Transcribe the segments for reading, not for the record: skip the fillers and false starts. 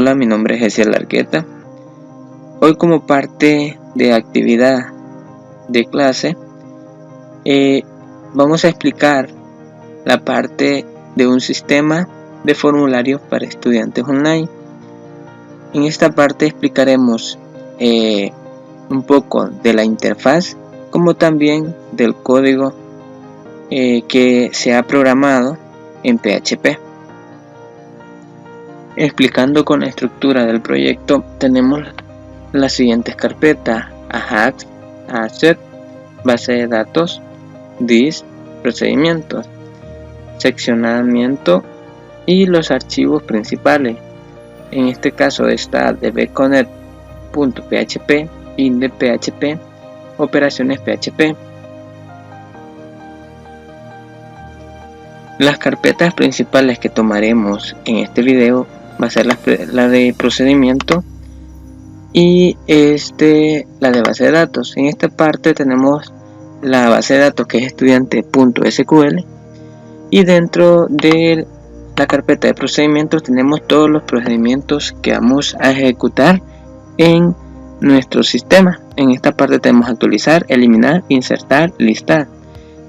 Hola, mi nombre es Jessiel Largueta. Hoy, como parte de actividad de clase, vamos a explicar la parte de un sistema de formularios para estudiantes online. En esta parte explicaremos un poco de la interfaz, como también del código que se ha programado en PHP. Explicando con la estructura del proyecto, tenemos las siguientes carpetas: Ajax, Asset, base de datos, This, procedimientos, seccionamiento y los archivos principales. En este caso está dbconnect.php, inde.php, operaciones PHP. Las carpetas principales que tomaremos en este video va a ser la de procedimiento y la de base de datos. En esta parte tenemos la base de datos, que es estudiante.sql, y dentro de la carpeta de procedimientos tenemos todos los procedimientos que vamos a ejecutar en nuestro sistema. En esta parte tenemos actualizar, eliminar, insertar, listar,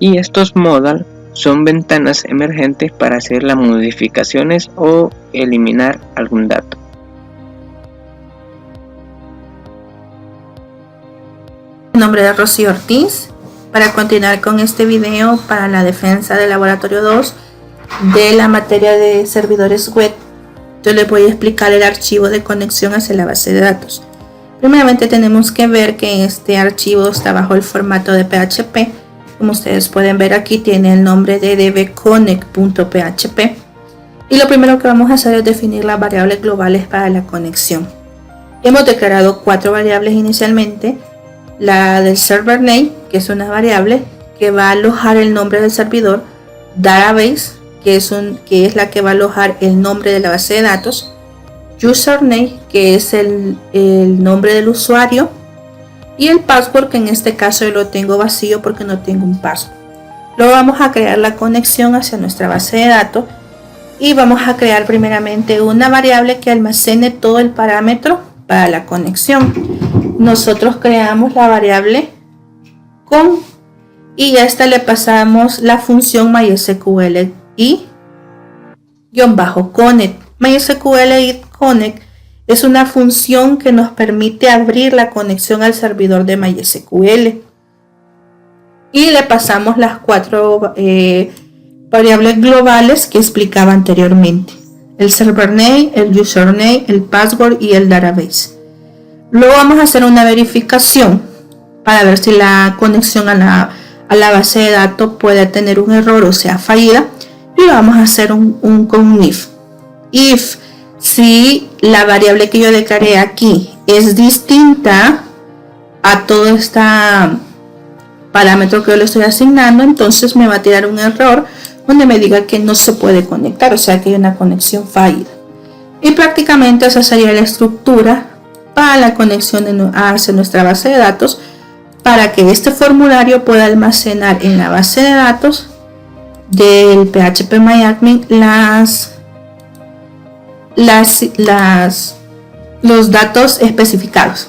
y estos modal son ventanas emergentes para hacer las modificaciones o eliminar algún dato. Mi nombre es Rocío Ortiz. Para continuar con este video para la defensa del laboratorio 2 de la materia de servidores web, yo les voy a explicar el archivo de conexión hacia la base de datos. Primeramente tenemos que ver que este archivo está bajo el formato de PHP. Como ustedes pueden ver, aquí tiene el nombre de dbconnect.php, y lo primero que vamos a hacer es definir las variables globales para la conexión. Hemos declarado 4 variables inicialmente: la del server name, que es una variable que va a alojar el nombre del servidor; database, que es la que va a alojar el nombre de la base de datos; username, que es el nombre del usuario; y el password, que en este caso yo lo tengo vacío porque no tengo un password. Luego vamos a crear la conexión hacia nuestra base de datos y vamos a crear primeramente una variable que almacene todo el parámetro para la conexión. Nosotros creamos la variable con, y a esta le pasamos la función MySQL y _connect. MySQL y connect es una función que nos permite abrir la conexión al servidor de MySQL, y le pasamos las 4 variables globales que explicaba anteriormente: el server name, el username, el password y el database. Luego vamos a hacer una verificación para ver si la conexión a la base de datos puede tener un error o sea fallida, y vamos a hacer con un if. Si la variable que yo declaré aquí es distinta a todo este parámetro que yo le estoy asignando, entonces me va a tirar un error donde me diga que no se puede conectar, o sea que hay una conexión fallida. Y prácticamente esa sería la estructura para la conexión hacia nuestra base de datos, para que este formulario pueda almacenar en la base de datos del phpMyAdmin los datos especificados.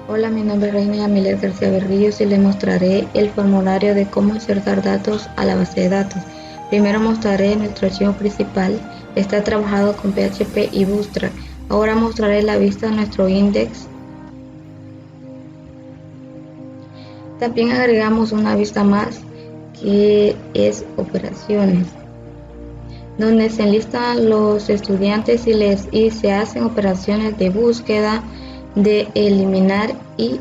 Hola, mi nombre es Reina Yamilet García Berrillos y les mostraré el formulario de cómo insertar datos a la base de datos. Primero mostraré nuestro archivo principal. Está trabajado con PHP y Bootstrap. Ahora mostraré la vista de nuestro index. También agregamos una vista más, que es operaciones, donde se enlistan los estudiantes y se hacen operaciones de búsqueda, de eliminar y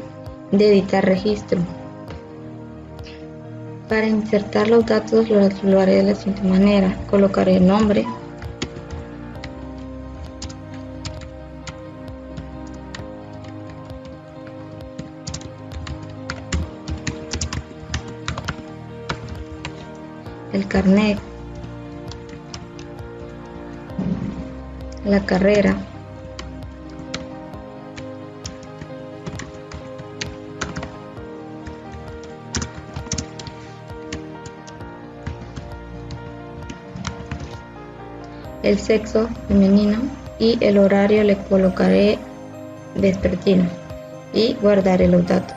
de editar registro. Para insertar los datos lo haré de la siguiente manera: colocaré el nombre, el carnet, la carrera, el sexo femenino y el horario le colocaré vespertino y guardaré los datos.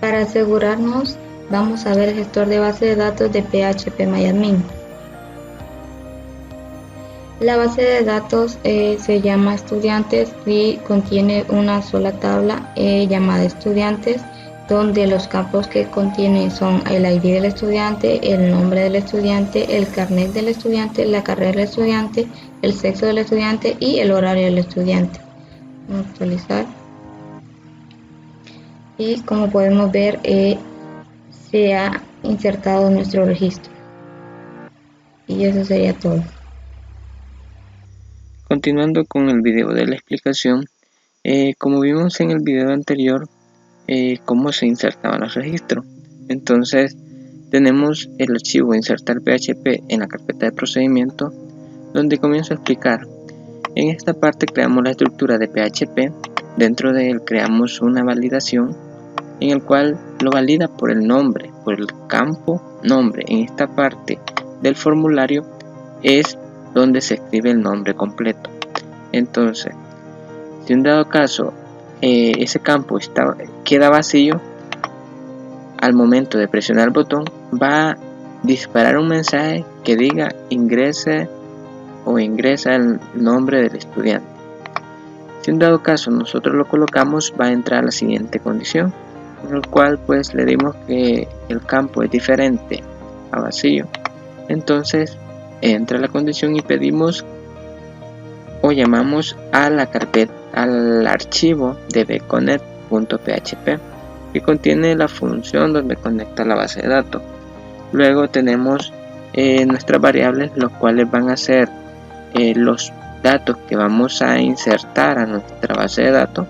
Para asegurarnos, vamos a ver el gestor de base de datos de PHP-MyAdmin. La base de datos se llama estudiantes y contiene una sola tabla llamada estudiantes, donde los campos que contiene son el ID del estudiante, el nombre del estudiante, el carnet del estudiante, la carrera del estudiante, el sexo del estudiante y el horario del estudiante. Vamos a actualizar. Y como podemos ver, se ha insertado nuestro registro. Y eso sería todo. Continuando con el video de la explicación, como vimos en el video anterior, cómo se insertaban los registros. Entonces tenemos el archivo insertar PHP en la carpeta de procedimiento, donde comienzo a explicar. En esta parte creamos la estructura de PHP. Dentro de él creamos una validación en el cual lo valida por el nombre, por el campo nombre. En esta parte del formulario es donde se escribe el nombre completo. Entonces, si en dado caso ese campo queda vacío, al momento de presionar el botón va a disparar un mensaje que diga ingresa el nombre del estudiante. Si en dado caso nosotros lo colocamos, va a entrar la siguiente condición, en el cual pues le dimos que el campo es diferente a vacío. Entonces entra la condición y pedimos o llamamos a la carpeta, al archivo de bconnect.php, que contiene la función donde conecta la base de datos. Luego tenemos nuestras variables, los cuales van a ser los datos que vamos a insertar a nuestra base de datos,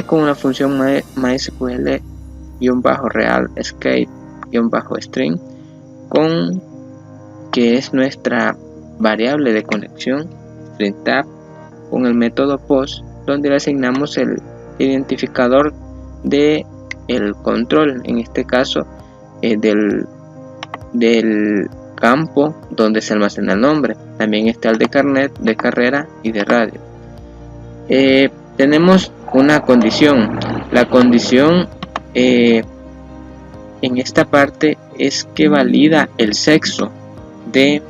con una función MySQL-real escape-string, que es nuestra variable de conexión, string-tab, con el método post, donde le asignamos el identificador de el control, en este caso del campo donde se almacena el nombre. También está el de carnet, de carrera y de radio. Tenemos una condición. La condición en esta parte es que valida el sexo de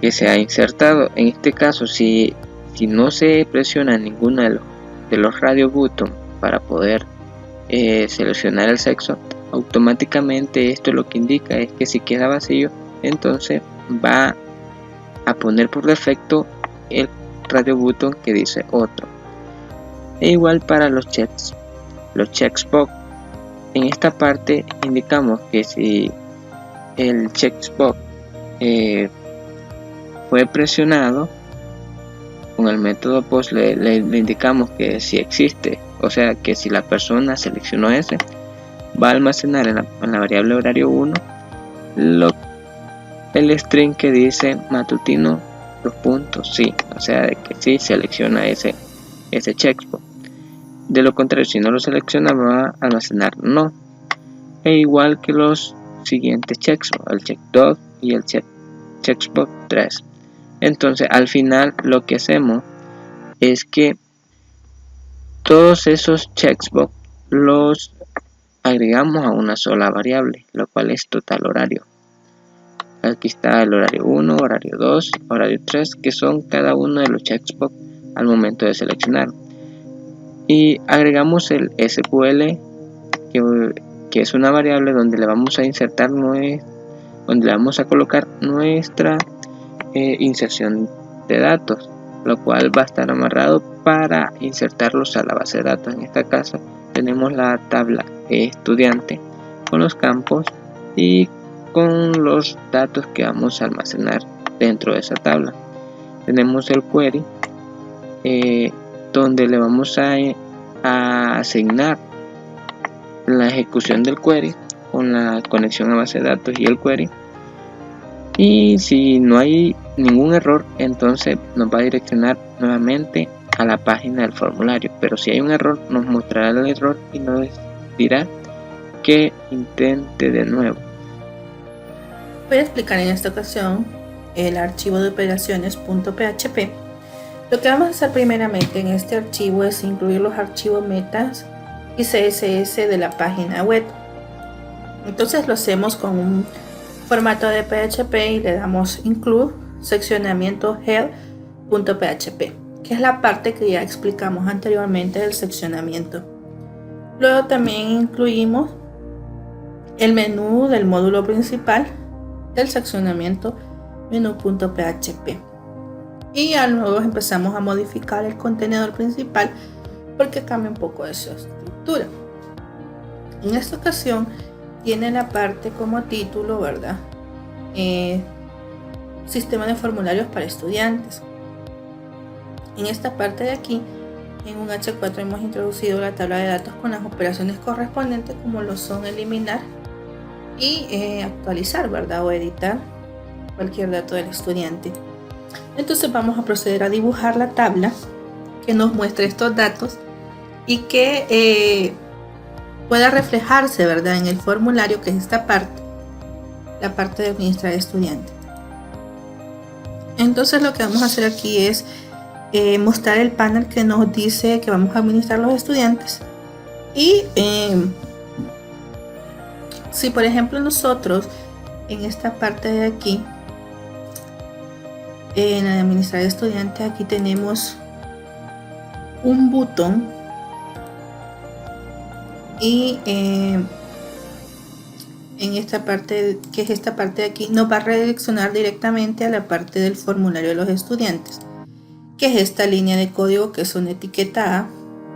que se ha insertado. En este caso, si no se presiona ninguna de los radio button para poder seleccionar el sexo, automáticamente esto lo que indica es que si queda vacío, entonces va a poner por defecto el radio button que dice otro. E igual para los checkbox. En esta parte indicamos que si el checkbox fue presionado, con el método post le indicamos que si existe, o sea que si la persona seleccionó ese, va a almacenar en la variable horario 1 el string que dice matutino sí, o sea de que sí selecciona ese checkbox. De lo contrario, si no lo selecciona, va a almacenar no. E igual que los siguientes checkbox, el check 2 y el checkbox 3. Entonces al final lo que hacemos es que todos esos checkbox los agregamos a una sola variable, lo cual es total horario. Aquí está el horario 1, horario 2, horario 3, que son cada uno de los checkbox al momento de seleccionar. Y agregamos el SQL, que es una variable donde le vamos a insertar, donde le vamos a colocar nuestra inserción de datos, lo cual va a estar amarrado para insertarlos a la base de datos. En esta caso tenemos la tabla estudiante con los campos y con los datos que vamos a almacenar dentro de esa tabla. Tenemos el query, donde le vamos a asignar la ejecución del query con la conexión a base de datos y el query. Y si no hay ningún error, entonces nos va a direccionar nuevamente a la página del formulario. Pero si hay un error, nos mostrará el error y nos dirá que intente de nuevo. Voy a explicar en esta ocasión el archivo de operaciones.php, lo que vamos a hacer primeramente en este archivo es incluir los archivos metas y CSS de la página web. Entonces lo hacemos con un formato de PHP y le damos include seccionamiento head.php, que es la parte que ya explicamos anteriormente del seccionamiento. Luego también incluimos el menú del módulo principal del seccionamiento menú.php, y ya luego empezamos a modificar el contenedor principal porque cambia un poco de su estructura. En esta ocasión tiene la parte como título, ¿verdad? Sistema de formularios para estudiantes. En esta parte de aquí, en un H4 hemos introducido la tabla de datos con las operaciones correspondientes, como lo son eliminar y actualizar, ¿verdad? O editar cualquier dato del estudiante. Entonces vamos a proceder a dibujar la tabla que nos muestre estos datos y que pueda reflejarse, ¿verdad?, en el formulario, que es esta parte, la parte de administrar estudiante. Entonces lo que vamos a hacer aquí es mostrar el panel que nos dice que vamos a administrar los estudiantes. Y si por ejemplo nosotros en esta parte de aquí, en administrar estudiantes, aquí tenemos un botón y en esta parte, que es esta parte de aquí, nos va a redireccionar directamente a la parte del formulario de los estudiantes, que es esta línea de código que es una etiqueta A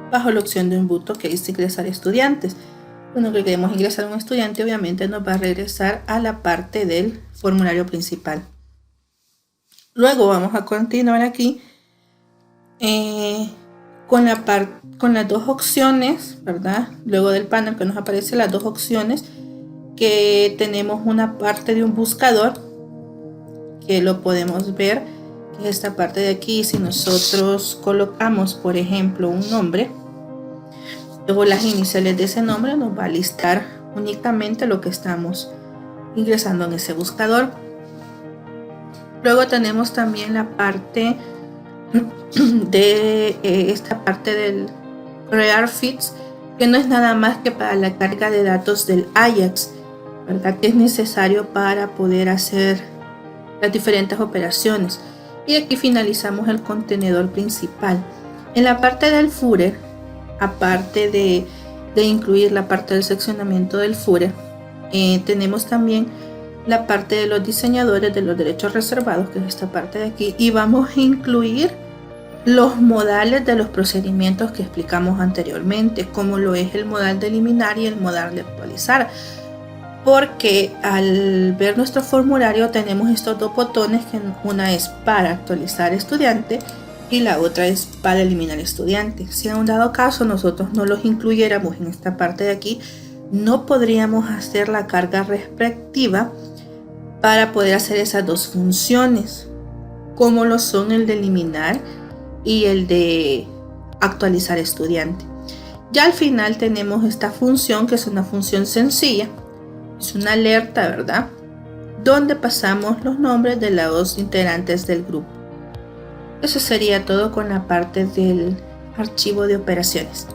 bajo la opción de un botón que dice ingresar estudiantes. Cuando queremos ingresar a un estudiante, obviamente nos va a regresar a la parte del formulario principal. Luego vamos a continuar aquí con las dos opciones, ¿verdad? Luego del panel que nos aparecen las dos opciones, que tenemos una parte de un buscador que lo podemos ver, que es esta parte de aquí. Si nosotros colocamos, por ejemplo, un nombre, luego las iniciales de ese nombre, nos va a listar únicamente lo que estamos ingresando en ese buscador. Luego tenemos también la parte de esta parte del Create Feeds, que no es nada más que para la carga de datos del Ajax, ¿verdad?, que es necesario para poder hacer las diferentes operaciones. Y aquí finalizamos el contenedor principal. En la parte del footer, aparte de incluir la parte del seccionamiento del footer, tenemos también la parte de los diseñadores de los derechos reservados, que es esta parte de aquí, y vamos a incluir los modales de los procedimientos que explicamos anteriormente, como lo es el modal de eliminar y el modal de actualizar, porque al ver nuestro formulario tenemos estos dos botones, que una es para actualizar estudiante y la otra es para eliminar estudiante. Si en un dado caso nosotros no los incluyéramos en esta parte de aquí, no podríamos hacer la carga respectiva para poder hacer esas dos funciones, como lo son el de eliminar y el de actualizar estudiante. Ya al final tenemos esta función, que es una función sencilla, es una alerta, ¿verdad?, donde pasamos los nombres de los integrantes del grupo. Eso sería todo con la parte del archivo de operaciones.